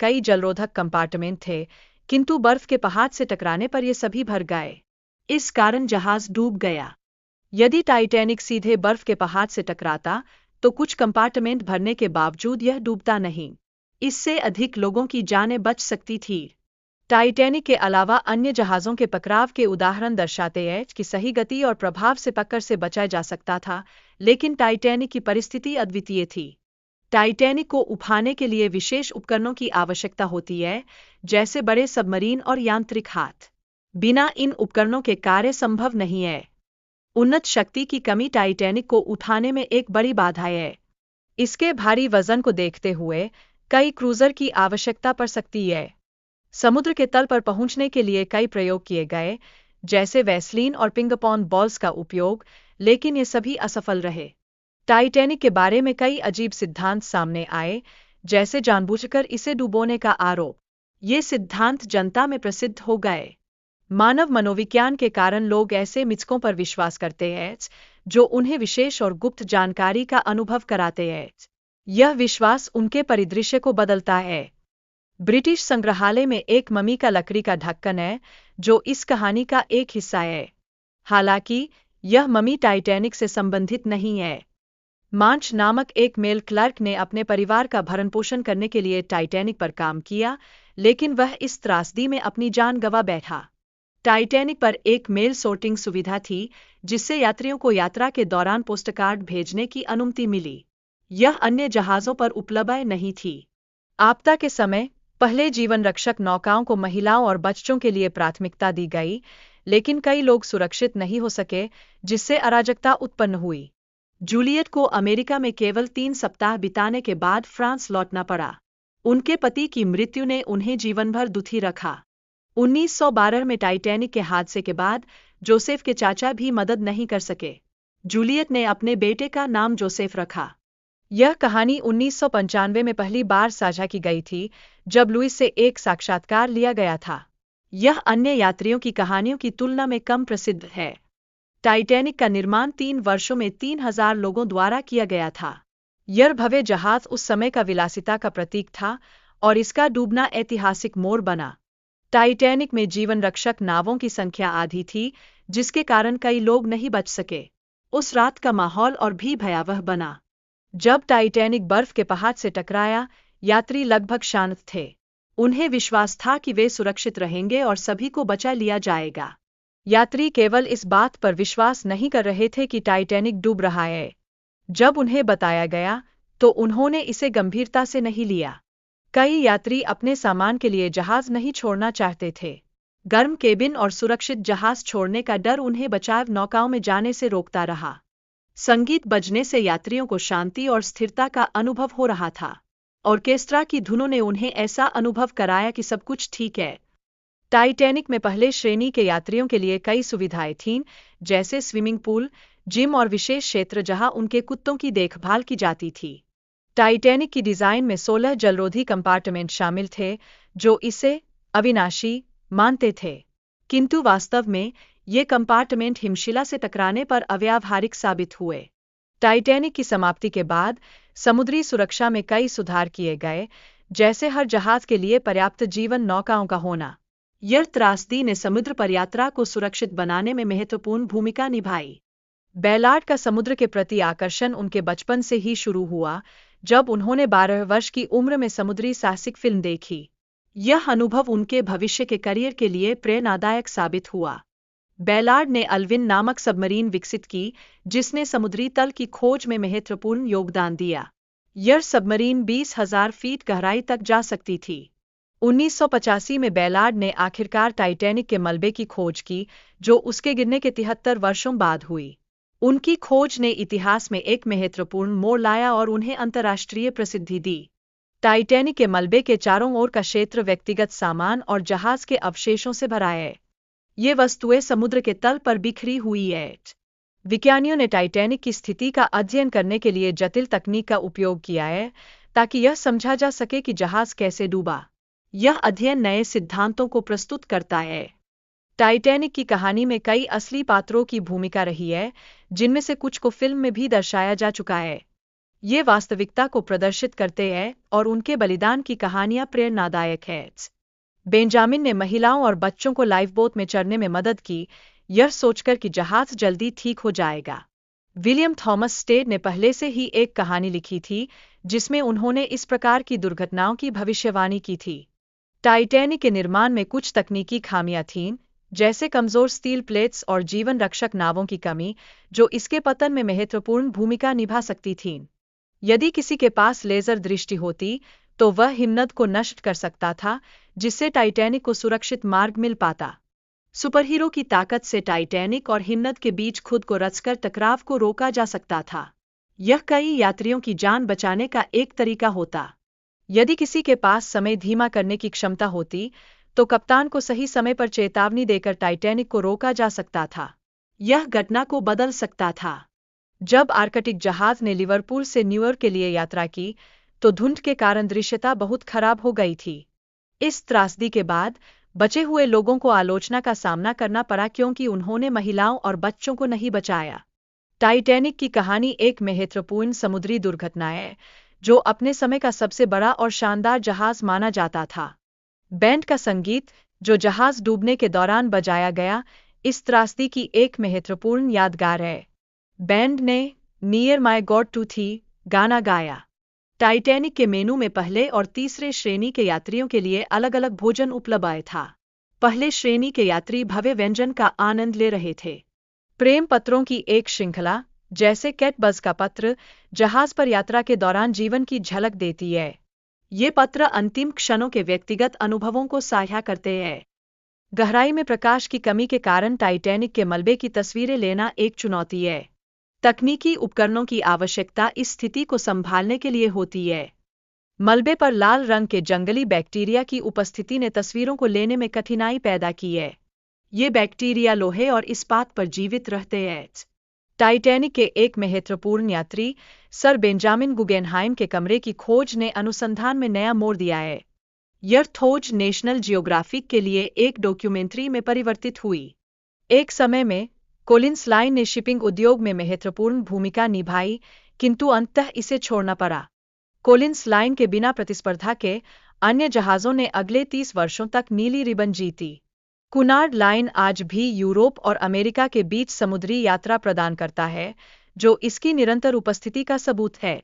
कई जलरोधक कंपार्टमेंट थे, किंतु बर्फ के पहाड़ से टकराने पर ये सभी भर गए। इस कारण जहाज डूब गया। यदि टाइटैनिक सीधे बर्फ के पहाड़ से टकराता तो कुछ कंपार्टमेंट भरने के बावजूद यह डूबता नहीं। इससे अधिक लोगों की जानें बच सकती थी। टाइटैनिक के अलावा अन्य जहाज़ों के पकड़ाव के उदाहरण दर्शाते हैं कि सही गति और प्रभाव से टक्कर से बचा जा सकता था, लेकिन टाइटैनिक की परिस्थिति अद्वितीय थी। टाइटैनिक को उठाने के लिए विशेष उपकरणों की आवश्यकता होती है, जैसे बड़े सबमरीन और यांत्रिक हाथ। बिना इन उपकरणों के कार्य संभव नहीं है। उन्नत शक्ति की कमी टाइटैनिक को उठाने में एक बड़ी बाधा है। इसके भारी वजन को देखते हुए कई क्रूजर की आवश्यकता पड़ सकती है। समुद्र के तल पर पहुंचने के लिए कई प्रयोग किए गए, जैसे वैसलीन और पिंग-पोंग बॉल्स का उपयोग, लेकिन ये सभी असफल रहे। टाइटैनिक के बारे में कई अजीब सिद्धांत सामने आए, जैसे जानबूझकर इसे डुबोने का आरोप। ये सिद्धांत जनता में प्रसिद्ध हो गए। मानव मनोविज्ञान के कारण लोग ऐसे मिथकों पर विश्वास करते हैं जो उन्हें विशेष और गुप्त जानकारी का अनुभव कराते हैं। यह विश्वास उनके परिदृश्य को बदलता है। ब्रिटिश संग्रहालय में एक मम्मी का लकड़ी का ढक्कन है, जो इस कहानी का एक हिस्सा है। हालांकि यह मम्मी टाइटैनिक से संबंधित नहीं है। मार्च नामक एक मेल क्लर्क ने अपने परिवार का भरण-पोषण करने के लिए टाइटैनिक पर काम किया, लेकिन वह इस त्रासदी में अपनी जान गंवा बैठा। टाइटैनिक पर एक मेल सोर्टिंग सुविधा थी, जिससे यात्रियों को यात्रा के दौरान पोस्टकार्ड भेजने की अनुमति मिली। यह अन्य जहाज़ों पर उपलब्ध नहीं थी। आपदा के समय पहले जीवन रक्षक नौकाओं को महिलाओं और बच्चों के लिए प्राथमिकता दी गई, लेकिन कई लोग सुरक्षित नहीं हो सके, जिससे अराजकता उत्पन्न हुई। जूलियट को अमेरिका में केवल 3 सप्ताह बिताने के बाद फ्रांस लौटना पड़ा। उनके पति की मृत्यु ने उन्हें जीवन भर दुखी रखा। 1912 में टाइटैनिक के हादसे के बाद जोसेफ के चाचा भी मदद नहीं कर सके। जूलियट ने अपने बेटे का नाम जोसेफ रखा। यह कहानी 1995 में पहली बार साझा की गई थी, जब लुइस से एक साक्षात्कार लिया गया था। यह अन्य यात्रियों की कहानियों की तुलना में कम प्रसिद्ध है। टाइटैनिक का निर्माण 3 वर्षों में 3000 लोगों द्वारा किया गया था। यह भव्य जहाज उस समय का विलासिता का प्रतीक था और इसका डूबना ऐतिहासिक मोड़ बना। टाइटैनिक में जीवन रक्षक नावों की संख्या आधी थी, जिसके कारण कई लोग नहीं बच सके। उस रात का माहौल और भी भयावह बना। जब टाइटैनिक बर्फ के पहाड़ से टकराया, यात्री लगभग शांत थे। उन्हें विश्वास था कि वे सुरक्षित रहेंगे और सभी को बचा लिया जाएगा। यात्री केवल इस बात पर विश्वास नहीं कर रहे थे कि टाइटैनिक डूब रहा है। जब उन्हें बताया गया, तो उन्होंने इसे गंभीरता से नहीं लिया। कई यात्री अपने सामान के लिए जहाज नहीं छोड़ना चाहते थे। गर्म केबिन और सुरक्षित जहाज छोड़ने का डर उन्हें बचाव नौकाओं में जाने से रोकता रहा। संगीत बजने से यात्रियों को शांति और स्थिरता का अनुभव हो रहा था। ऑर्केस्ट्रा की धुनों ने उन्हें ऐसा अनुभव कराया कि सब कुछ ठीक है। टाइटैनिक में पहले श्रेणी के यात्रियों के लिए कई सुविधाएं थीं, जैसे स्विमिंग पूल, जिम और विशेष क्षेत्र जहां उनके कुत्तों की देखभाल की जाती थी। टाइटैनिक की डिजाइन में 16 जलरोधी कंपार्टमेंट शामिल थे, जो इसे अविनाशी मानते थे। किंतु वास्तव में ये कंपार्टमेंट हिमशिला से टकराने पर अव्यावहारिक साबित हुए। टाइटैनिक की समाप्ति के बाद समुद्री सुरक्षा में कई सुधार किए गए, जैसे हर जहाज के लिए पर्याप्त जीवन नौकाओं का होना। यह त्रासदी ने समुद्र पर यात्रा को सुरक्षित बनाने में महत्वपूर्ण भूमिका निभाई। बेलार्ड का समुद्र के प्रति आकर्षण उनके बचपन से ही शुरू हुआ, जब उन्होंने 12 वर्ष की उम्र में समुद्री साहसिक फिल्म देखी। यह अनुभव उनके भविष्य के करियर के लिए प्रेरणादायक साबित हुआ। बेलार्ड ने अल्विन नामक सबमरीन विकसित की, जिसने समुद्री तल की खोज में महत्वपूर्ण योगदान दिया। यह सबमरीन 20,000 फीट गहराई तक जा सकती थी। 1985 में बेलार्ड ने आखिरकार टाइटैनिक के मलबे की खोज की, जो उसके गिरने के 73 वर्षों बाद हुई। उनकी खोज ने इतिहास में एक महत्वपूर्ण मोड़ लाया और उन्हें अंतर्राष्ट्रीय प्रसिद्धि दी। टाइटैनिक के मलबे के चारों ओर का क्षेत्र व्यक्तिगत सामान और जहाज के अवशेषों से भरा है। ये वस्तुएं समुद्र के तल पर बिखरी हुई हैं। विज्ञानियों ने टाइटैनिक की स्थिति का अध्ययन करने के लिए जटिल तकनीक का उपयोग किया है, ताकि यह समझा जा सके कि जहाज कैसे डूबा। यह अध्ययन नए सिद्धांतों को प्रस्तुत करता है। टाइटैनिक की कहानी में कई असली पात्रों की भूमिका रही है, जिनमें से कुछ को फिल्म में भी दर्शाया जा चुका है। ये वास्तविकता को प्रदर्शित करते हैं और उनके बलिदान की कहानियां प्रेरणादायक है। बेंजामिन ने महिलाओं और बच्चों को लाइफबोट में चढ़ने में मदद की, यह सोचकर कि जहाज जल्दी ठीक हो जाएगा। विलियम थॉमस स्टेड ने पहले से ही एक कहानी लिखी थी जिसमें उन्होंने इस प्रकार की दुर्घटनाओं की भविष्यवाणी की थी। टाइटैनिक के निर्माण में कुछ तकनीकी खामियां थीं, जैसे कमजोर स्टील प्लेट्स और जीवन रक्षक नावों की कमी, जो इसके पतन में महत्वपूर्ण भूमिका निभा सकती थीं। यदि किसी के पास लेजर दृष्टि होती तो वह हिमनद को नष्ट कर सकता था, जिससे टाइटैनिक को सुरक्षित मार्ग मिल पाता। सुपरहीरो की ताकत से टाइटैनिक और हिमनद के बीच खुद को रचकर टकराव को रोका जा सकता था। यह कई यात्रियों की जान बचाने का एक तरीका होता। यदि किसी के पास समय धीमा करने की क्षमता होती तो कप्तान को सही समय पर चेतावनी देकर टाइटैनिक को रोका जा सकता था। यह घटना को बदल सकता था। जब आर्कटिक जहाज ने लिवरपूल से न्यूयॉर्क के लिए यात्रा की तो धुंध के कारण दृश्यता बहुत खराब हो गई थी। इस त्रासदी के बाद बचे हुए लोगों को आलोचना का सामना करना पड़ा क्योंकि उन्होंने महिलाओं और बच्चों को नहीं बचाया। टाइटैनिक की कहानी एक महत्वपूर्ण समुद्री दुर्घटना है जो अपने समय का सबसे बड़ा और शानदार जहाज माना जाता था। बैंड का संगीत, जो जहाज डूबने के दौरान बजाया गया, इस त्रासदी की एक महत्वपूर्ण यादगार है। बैंड ने नियर माय गॉड टू थी गाना गाया। टाइटैनिक के मेनू में पहले और तीसरे श्रेणी के यात्रियों के लिए अलग अलग भोजन उपलब्ध था। पहले श्रेणी के यात्री भव्य व्यंजन का आनंद ले रहे थे। प्रेम पत्रों की एक श्रृंखला, जैसे कैट बज का पत्र, जहाज पर यात्रा के दौरान जीवन की झलक देती है। ये पत्र अंतिम क्षणों के व्यक्तिगत अनुभवों को साझा करते हैं। गहराई में प्रकाश की कमी के कारण टाइटैनिक के मलबे की तस्वीरें लेना एक चुनौती है। तकनीकी उपकरणों की आवश्यकता इस स्थिति को संभालने के लिए होती है। मलबे पर लाल रंग के जंगली बैक्टीरिया की उपस्थिति ने तस्वीरों को लेने में कठिनाई पैदा की है। ये बैक्टीरिया लोहे और इस्पात पर जीवित रहते हैं। टाइटैनिक के एक महत्वपूर्ण यात्री सर बेंजामिन गुगेनहाइम के कमरे की खोज ने अनुसंधान में नया मोड़ दिया है। यह खोज नेशनल जियोग्राफिक के लिए एक डॉक्यूमेंट्री में परिवर्तित हुई। एक समय में कोलिंस लाइन ने शिपिंग उद्योग में महत्वपूर्ण भूमिका निभाई, किंतु अंततः इसे छोड़ना पड़ा। कोलिंस लाइन के बिना प्रतिस्पर्धा के अन्य जहाज़ों ने अगले 30 वर्षों तक नीली रिबन जीती। कुनार्ड लाइन आज भी यूरोप और अमेरिका के बीच समुद्री यात्रा प्रदान करता है, जो इसकी निरंतर उपस्थिति का सबूत है।